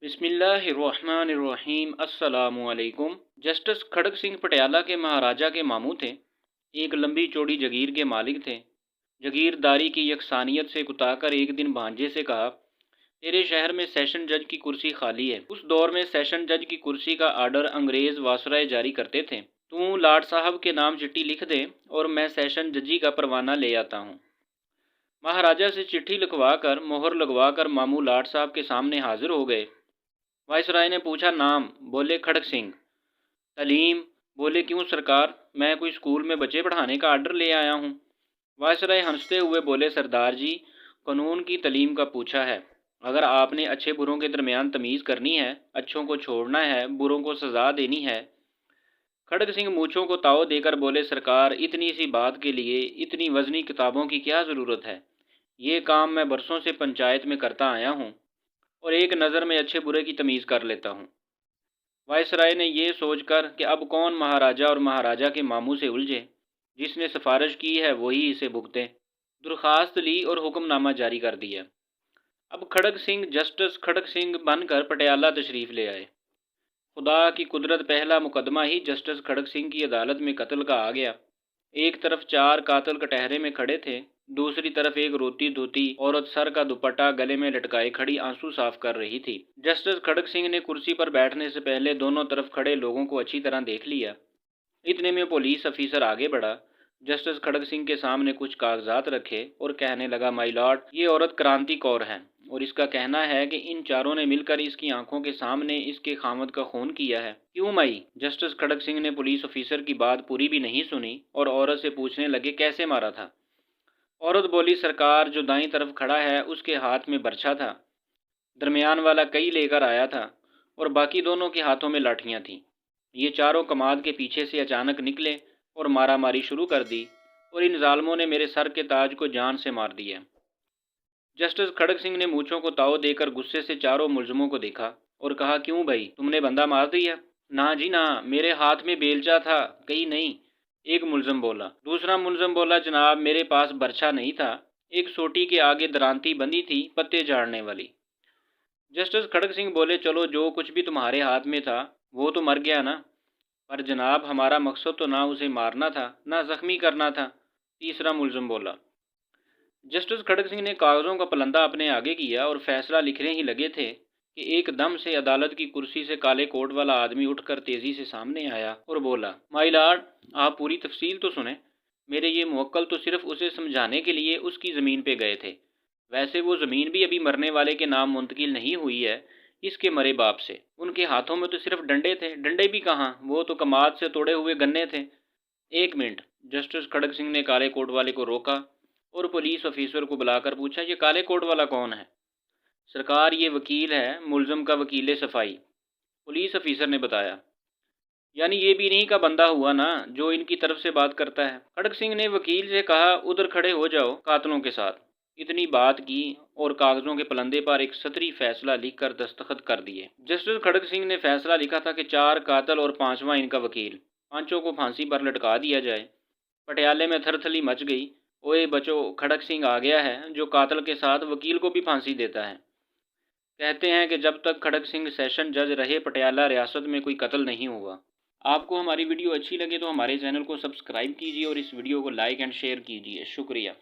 बिस्मिल्लाहिर्रहमानिर्रहीम। अस्सलाम वालेकुम। जस्टिस खड़ग सिंह पटियाला के महाराजा के मामू थे। एक लंबी चौड़ी जगीर के मालिक थे। जगीरदारी की यकसानियत से कुताकर एक दिन भांजे से कहा, तेरे शहर में सेशन जज की कुर्सी खाली है। उस दौर में सेशन जज की कुर्सी का आर्डर अंग्रेज़ वासराय जारी करते थे। तू लाट साहब के नाम चिट्ठी लिख दे और मैं सेशन जजी का परवाना ले आता हूँ। महाराजा से चिट्ठी लिखवा कर मोहर लगवा कर मामू लाट साहब के सामने हाजिर हो गए। वायसराय ने पूछा, नाम? बोले, खड़ग सिंह। तलीम? बोले, क्यों सरकार, मैं कोई स्कूल में बच्चे पढ़ाने का आर्डर ले आया हूँ। वायसराय हंसते हुए बोले, सरदार जी, कानून की तलीम का पूछा है। अगर आपने अच्छे बुरों के दरमियान तमीज़ करनी है, अच्छों को छोड़ना है, बुरों को सज़ा देनी है। खड़ग सिंह मूँछों को ताव देकर बोले, सरकार, इतनी सी बात के लिए इतनी वज़नी किताबों की क्या ज़रूरत है। ये काम मैं बरसों से पंचायत में करता आया हूँ और एक नज़र में अच्छे बुरे की तमीज़ कर लेता हूँ। वायसराय ने यह सोचकर कि अब कौन महाराजा और महाराजा के मामू से उलझे, जिसने सिफारिश की है वही इसे भुगते, दरख्वास्त ली और हुक्मनामा जारी कर दिया। अब खड़ग सिंह जस्टिस खड़ग सिंह बनकर पटियाला तशरीफ़ ले आए। खुदा की कुदरत, पहला मुकदमा ही जस्टिस खड़ग सिंह की अदालत में कत्ल का आ गया। एक तरफ 4 कातिल कटहरे में खड़े थे, दूसरी तरफ एक रोती धोती औरत सर का दुपट्टा गले में लटकाए खड़ी आंसू साफ कर रही थी। जस्टिस खड़ग सिंह ने कुर्सी पर बैठने से पहले दोनों तरफ खड़े लोगों को अच्छी तरह देख लिया। इतने में पुलिस अफीसर आगे बढ़ा, जस्टिस खड़ग सिंह के सामने कुछ कागजात रखे और कहने लगा, माय लॉर्ड, ये औरत क्रांति कौर है और इसका कहना है कि इन चारों ने मिलकर इसकी आंखों के सामने इसके खामद का खून किया है। क्यों माई? जस्टिस खड़ग सिंह ने पुलिस ऑफिसर की बात पूरी भी नहीं सुनी और औरत से पूछने लगे, कैसे मारा था? औरत बोली, सरकार, जो दाईं तरफ खड़ा है उसके हाथ में बर्छा था, दरमियान वाला कई लेकर आया था और बाकी दोनों के हाथों में लाठियां थीं। ये चारों कमाद के पीछे से अचानक निकले और मारा मारी शुरू कर दी और इन जालमों ने मेरे सर के ताज को जान से मार दिया। जस्टिस खड़ग सिंह ने मूँछों को ताव देकर गुस्से से चारों मुलजमों को देखा और कहा, क्यों भाई, तुमने बंदा मार दिया? ना जी ना, मेरे हाथ में बेलचा था, कहीं नहीं, एक मुलजम बोला। दूसरा मुलजम बोला, जनाब, मेरे पास बर्छा नहीं था, एक सोटी के आगे दरांती बंधी थी पत्ते झाड़ने वाली। जस्टिस खड़ग सिंह बोले, चलो, जो कुछ भी तुम्हारे हाथ में था वो तो मर गया ना, पर जनाब, हमारा मकसद तो ना उसे मारना था ना जख्मी करना था। तीसरा मुलजम बोला। जस्टिस खड़ग सिंह ने कागज़ों का पलंदा अपने आगे किया और फैसला लिखने ही लगे थे कि एकदम से अदालत की कुर्सी से काले कोट वाला आदमी उठकर तेज़ी से सामने आया और बोला, माय लॉर्ड, आप पूरी तफसील तो सुने। मेरे ये मुवक्किल तो सिर्फ उसे समझाने के लिए उसकी ज़मीन पे गए थे। वैसे वो ज़मीन भी अभी मरने वाले के नाम मुंतकिल नहीं हुई है, इसके मरे बाप से। उनके हाथों में तो सिर्फ डंडे थे, डंडे भी कहाँ, वो तो कमाद से तोड़े हुए गन्ने थे। एक मिनट, जस्टिस खड़ग सिंह ने काले कोट वाले को रोका और पुलिस ऑफिसर को बुलाकर पूछा, ये काले कोट वाला कौन है? सरकार, ये वकील है, मुलजम का वकील सफाई, पुलिस ऑफिसर ने बताया। यानी ये भी इन्हीं का बंदा हुआ ना, जो इनकी तरफ से बात करता है। खड़ग सिंह ने वकील से कहा, उधर खड़े हो जाओ कातलों के साथ। इतनी बात की और कागज़ों के पलंदे पर एक सतरी फैसला लिखकर दस्तखत कर दिए। जस्टिस खड़ग सिंह ने फैसला लिखा था कि 4 कातल और 5वां इनका वकील, पांचों को फांसी पर लटका दिया जाए। पटियाले में थरथली मच गई। ओए बचो, खड़ग सिंह आ गया है, जो कातल के साथ वकील को भी फांसी देता है। कहते हैं कि जब तक खड़ग सिंह सेशन जज रहे, पटियाला रियासत में कोई कत्ल नहीं हुआ। आपको हमारी वीडियो अच्छी लगे तो हमारे चैनल को सब्सक्राइब कीजिए और इस वीडियो को लाइक एंड शेयर कीजिए। शुक्रिया।